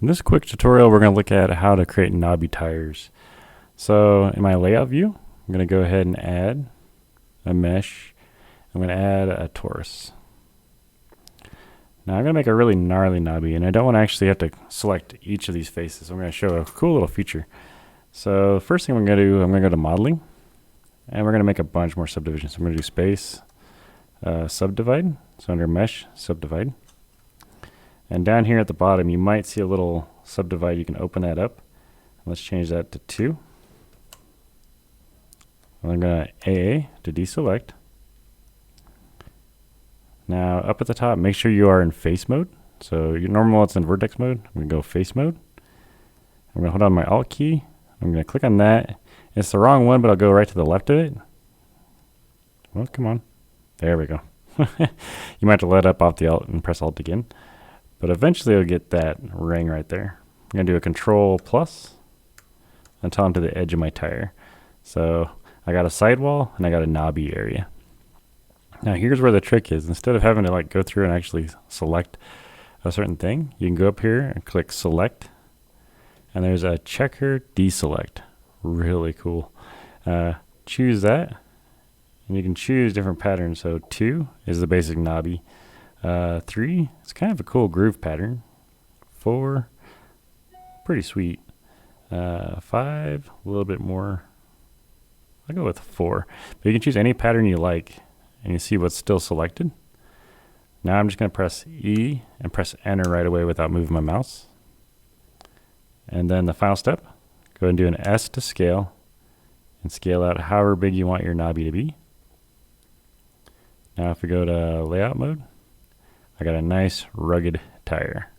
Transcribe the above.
In this quick tutorial, we're going to look at how to create knobby tires. So in my layout view, I'm going to go ahead and add a mesh. I'm going to add a torus. Now I'm going to make a really gnarly knobby, and I don't want to actually have to select each of these faces. I'm going to show a cool little feature. So first thing I'm going to do, I'm going to go to modeling, and we're going to make a bunch more subdivisions. I'm going to do space, subdivide. So under mesh, subdivide. And down here at the bottom, you might see a little subdivide. You can open that up. Let's change that to 2. I'm going to AA to deselect. Now up at the top, make sure you are in face mode. So your normal it's in vertex mode. I'm going to go face mode. I'm going to hold on my Alt key. I'm going to click on that. It's the wrong one, but I'll go right to the left of it. Well, come on. There we go. You might have to let up off the Alt and press Alt again. But eventually you'll get that ring right there. I'm going to do a Control plus until I'm to the edge of my tire. So I got a sidewall and I got a knobby area. Now here's where the trick is. Instead of having to like go through and actually select a certain thing, you can go up here and click select, and there's a checker deselect. Really cool. Choose that, and you can choose different patterns. So 2 is the basic knobby. 3, it's kind of a cool groove pattern. 4, pretty sweet. 5, a little bit more. I'll go with 4. But you can choose any pattern you like, and you see what's still selected. Now I'm just going to press E and press enter right away without moving my mouse. And then the final step, go ahead and do an S to scale, and scale out however big you want your knobby to be. Now if we go to layout mode, I got a nice rugged tire.